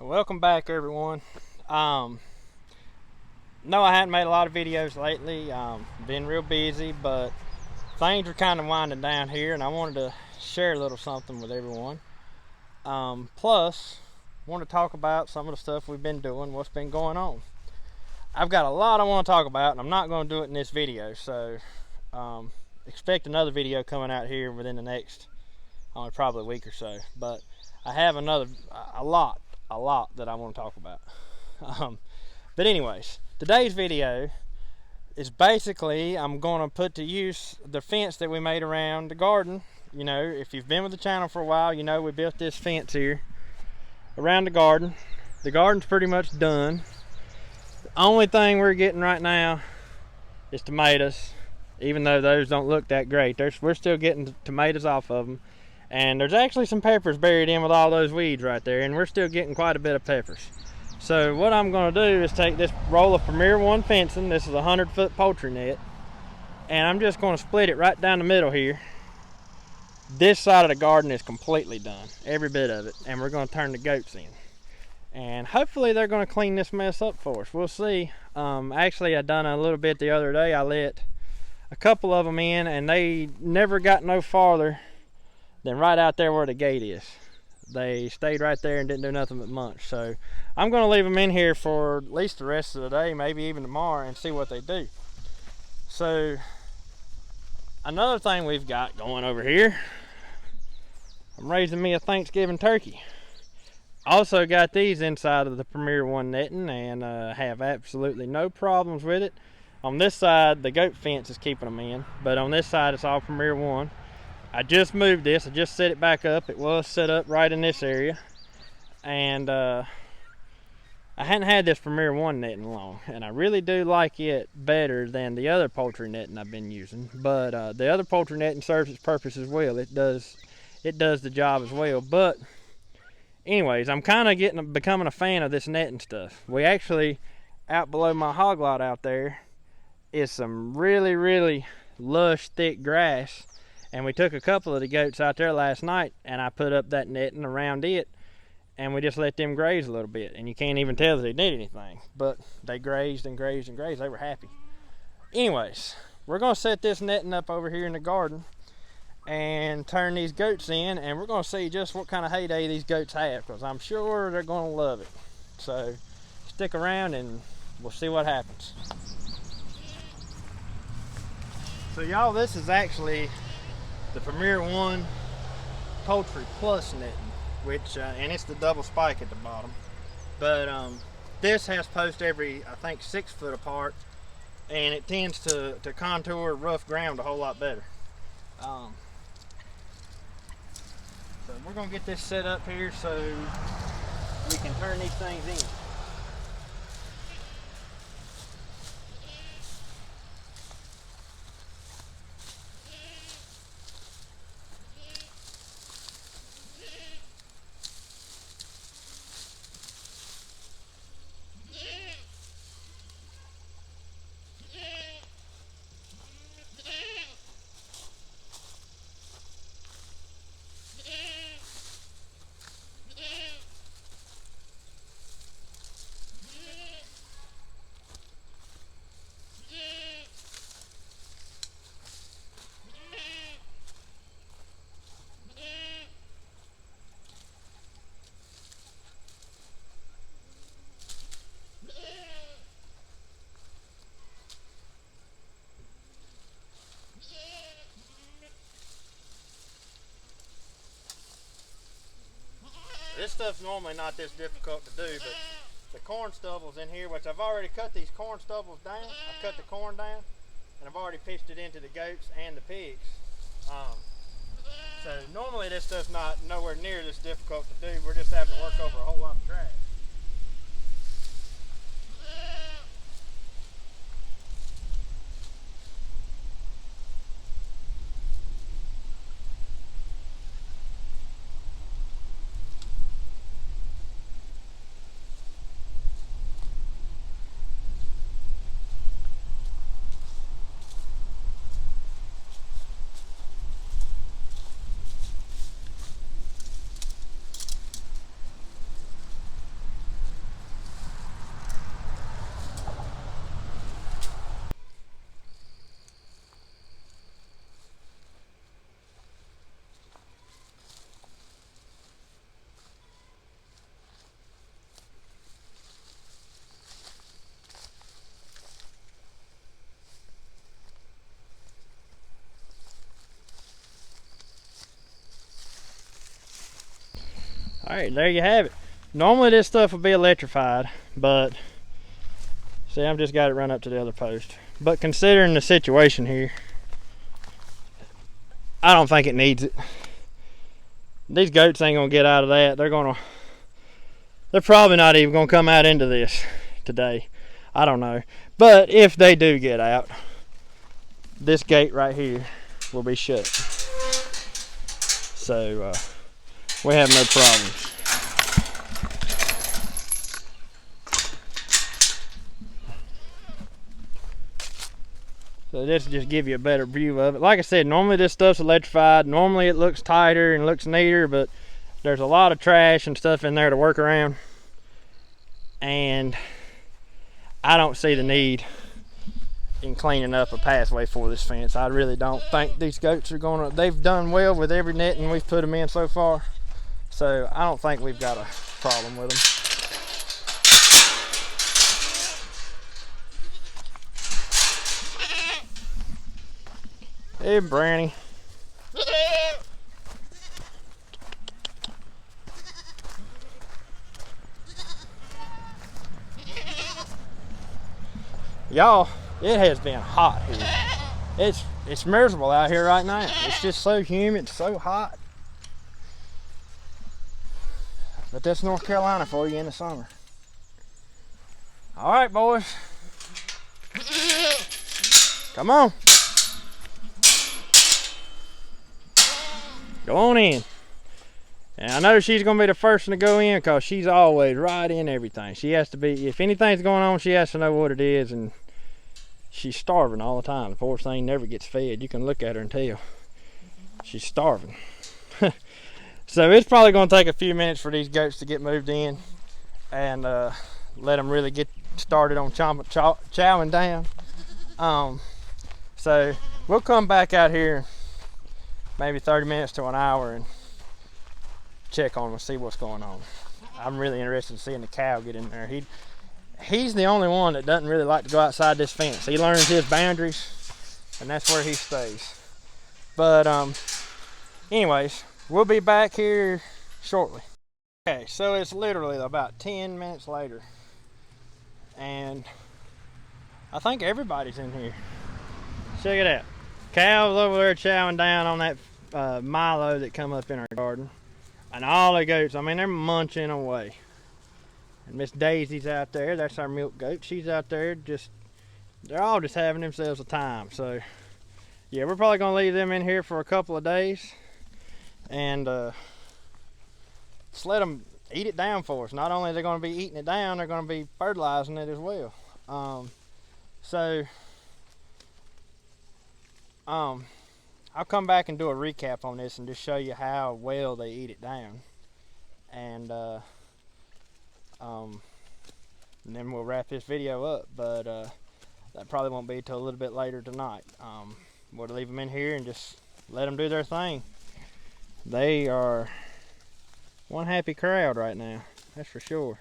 Welcome back, everyone. No, I hadn't made a lot of videos lately. Been real busy, but things are kind of winding down here, and I wanted to share a little something with everyone. Plus, I want to talk about some of the stuff we've been doing, what's been going on. I've got a lot I want to talk about, and I'm not going to do it in this video, so expect another video coming out here within the next probably a week or so. But I have a lot that I want to talk about. But anyways, today's video is basically I'm going to put to use the fence that we made around the garden. You know, if you've been with the channel for a while, you know we built this fence here around the garden. The garden's pretty much done. The only thing we're getting right now is tomatoes, even though those don't look that great. We're still getting tomatoes off of them. And there's actually some peppers buried in with all those weeds right there, and we're still getting quite a bit of peppers. So what I'm going to do is take this roll of Premier 1 fencing. This is a 100-foot poultry net, and I'm just going to split it right down the middle here. This side of the garden is completely done, every bit of it, and we're going to turn the goats in. And hopefully they're going to clean this mess up for us. We'll see. Actually, I done a little bit the other day. I let a couple of them in, and they never got no farther than right out there where the gate is. They stayed right there and didn't do nothing but munch. So I'm going to leave them in here for at least the rest of the day, maybe even tomorrow, and see what they do. So another thing we've got going over here, I'm raising me a Thanksgiving turkey. Also got these inside of the Premier 1 netting, and have absolutely no problems with it. On this side, the goat fence is keeping them in, but on this side it's all Premier 1. I just moved this. I just set it back up. It was set up right in this area. And I hadn't had this Premier 1 netting long. And I really do like it better than the other poultry netting I've been using. But the other poultry netting serves its purpose as well. It does the job as well. But anyways, I'm kind of becoming a fan of this netting stuff. We actually, out below my hog lot out there, is some really, really lush, thick grass. And we took a couple of the goats out there last night, and I put up that netting around it, and we just let them graze a little bit. And you can't even tell that they did anything, but they grazed and grazed and grazed. They were happy. Anyways, we're going to set this netting up over here in the garden and turn these goats in, and we're going to see just what kind of heyday these goats have, because I'm sure they're going to love it. So stick around and we'll see what happens. So y'all, this is actually the Premier 1 Poultry Plus netting, which and it's the double spike at the bottom. But this has posts every, I think, 6 foot apart, and it tends to contour rough ground a whole lot better. So we're gonna get this set up here so we can turn these things in. This stuff's normally not this difficult to do, but the corn stubble's in here, which I've already cut these corn stubbles down. I cut the corn down, and I've already pitched it into the goats and the pigs. So normally this stuff's not nowhere near this difficult to do. We're just having to work over a whole lot of trash. Alright, there you have it. Normally this stuff would be electrified, but see, I've just got it run up to the other post. But considering the situation here, I don't think it needs it. These goats ain't gonna get out of that. They're probably not even gonna come out into this today. I don't know. But if they do get out, this gate right here will be shut. So we have no problems. So this will just give you a better view of it. Like I said, normally this stuff's electrified. Normally it looks tighter and looks neater, but there's a lot of trash and stuff in there to work around. And I don't see the need in cleaning up a pathway for this fence. I really don't think these goats are gonna, they've done well with every netting we've put them in so far. So I don't think we've got a problem with them. Hey, Branny. Y'all, it has been hot here. It's miserable out here right now. It's just so humid, so hot. But that's North Carolina for you in the summer. All right, boys. Come on. Go on in. And I know she's gonna be the first one to go in because she's always right in everything. She has to be, if anything's going on, she has to know what it is, and she's starving all the time. The poor thing never gets fed. You can look at her and tell she's starving. So it's probably gonna take a few minutes for these goats to get moved in and let them really get started on chowing down. So we'll come back out here maybe 30 minutes to an hour and check on them and see what's going on. I'm really interested in seeing the cow get in there. He's the only one that doesn't really like to go outside this fence. He learns his boundaries and that's where he stays. But anyways, we'll be back here shortly. Okay, so it's literally about 10 minutes later and I think everybody's in here. Check it out. Cows over there chowing down on that Milo that come up in our garden. And all the goats, I mean, they're munching away. And Miss Daisy's out there, that's our milk goat. She's out there they're all just having themselves a time. So yeah, we're probably gonna leave them in here for a couple of days and just let them eat it down for us. Not only are they gonna be eating it down, they're gonna be fertilizing it as well. I'll come back and do a recap on this and just show you how well they eat it down. And then we'll wrap this video up, but that probably won't be till a little bit later tonight. We'll leave them in here and just let them do their thing. They are one happy crowd right now, that's for sure.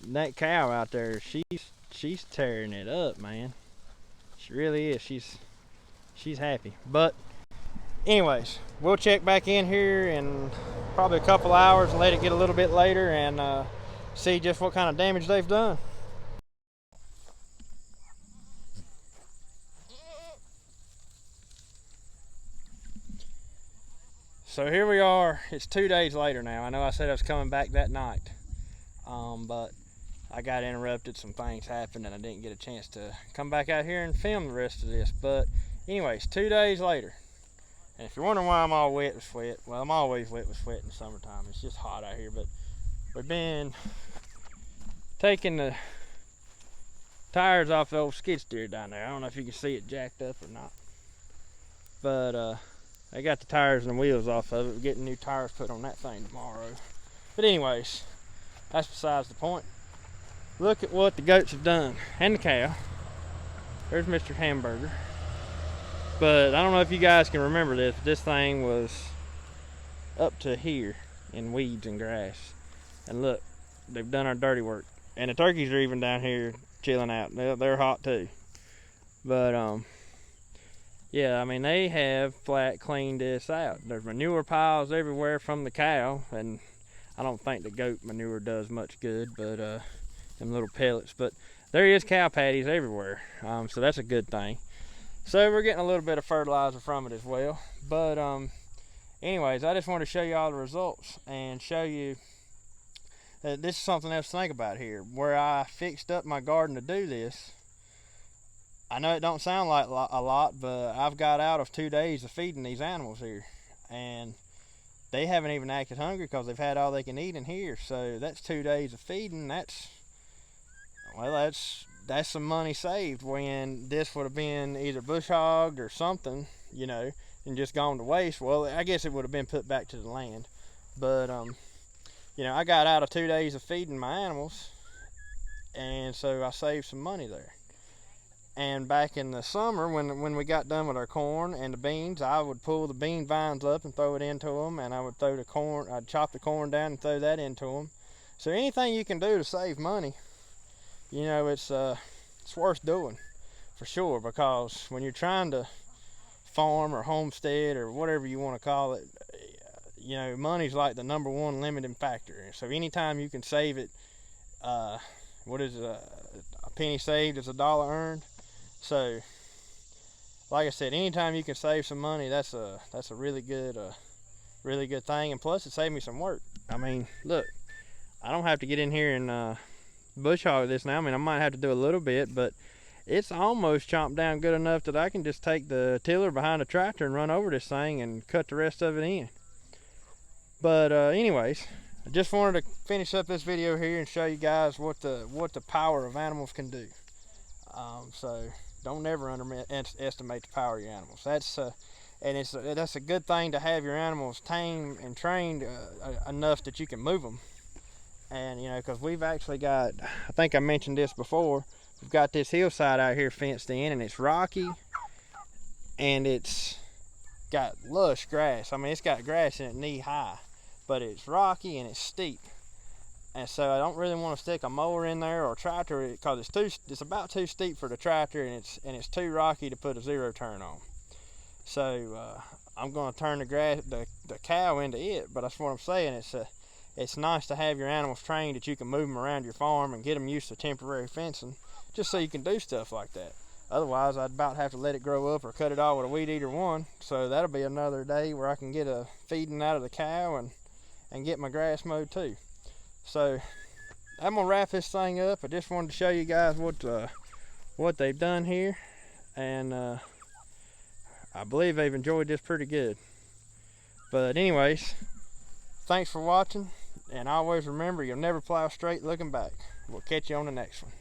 That cow out there, she's tearing it up, man. She really is. She's happy. But anyways, we'll check back in here in probably a couple hours and let it get a little bit later and see just what kind of damage they've done. So here we are. It's 2 days later now. I know I said I was coming back that night, but I got interrupted, some things happened, and I didn't get a chance to come back out here and film the rest of this. But anyways, 2 days later, and if you're wondering why I'm all wet with sweat, well, I'm always wet with sweat in the summertime. It's just hot out here, but we've been taking the tires off the old skid steer down there. I don't know if you can see it jacked up or not, but I got the tires and the wheels off of it. We're getting new tires put on that thing tomorrow. But anyways, that's besides the point. Look at what the goats have done, and the cow. There's Mr. Hamburger. But I don't know if you guys can remember this. This thing was up to here in weeds and grass. And look, they've done our dirty work. And the turkeys are even down here chilling out. They're hot too. But Yeah, I mean, they have flat cleaned this out. There's manure piles everywhere from the cow, and I don't think the goat manure does much good, but them little pellets. But there is cow patties everywhere, so that's a good thing. So we're getting a little bit of fertilizer from it as well. But anyways, I just wanted to show you all the results and show you that this is something else to think about here. Where I fixed up my garden to do this, I know it don't sound like a lot, but I've got out of 2 days of feeding these animals here, and they haven't even acted hungry because they've had all they can eat in here. So that's 2 days of feeding. That's some money saved, when this would have been either bush hogged or something, you know, and just gone to waste. Well, I guess it would have been put back to the land, but you know, I got out of 2 days of feeding my animals, and so I saved some money there. And back in the summer, when we got done with our corn and the beans, I would pull the bean vines up and throw it into them, and I would throw the corn, I'd chop the corn down and throw that into them. So anything you can do to save money, you know, it's worth doing for sure, because when you're trying to farm or homestead or whatever you want to call it, you know, money's like the #1 limiting factor. So anytime you can save it, what is it, a penny saved is a dollar earned. So like I said, anytime you can save some money, that's a really good thing. And plus, it saved me some work. I mean, look, I don't have to get in here and bush hog this now. I mean, I might have to do a little bit, but it's almost chomped down good enough that I can just take the tiller behind the tractor and run over this thing and cut the rest of it in. But anyways, I just wanted to finish up this video here and show you guys what the power of animals can do. So don't ever underestimate the power of your animals. That's a good thing to have your animals tamed and trained enough that you can move them. And you know, because we've actually got, I think I mentioned this before, we've got this hillside out here fenced in, and it's rocky, and it's got lush grass. I mean, it's got grass in it knee high, but it's rocky and it's steep. And so I don't really want to stick a mower in there or a tractor, because it's about too steep for the tractor, and it's too rocky to put a zero turn on. So I'm going to turn the cow into it. But that's what I'm saying. It's nice to have your animals trained that you can move them around your farm and get them used to temporary fencing, just so you can do stuff like that. Otherwise, I'd about have to let it grow up or cut it off with a weed eater one. So that'll be another day where I can get a feeding out of the cow and get my grass mowed too. So I'm gonna wrap this thing up. I just wanted to show you guys what they've done here, and I believe they've enjoyed this pretty good. But anyways, thanks for watching, and always remember, you'll never plow straight looking back. We'll catch you on the next one.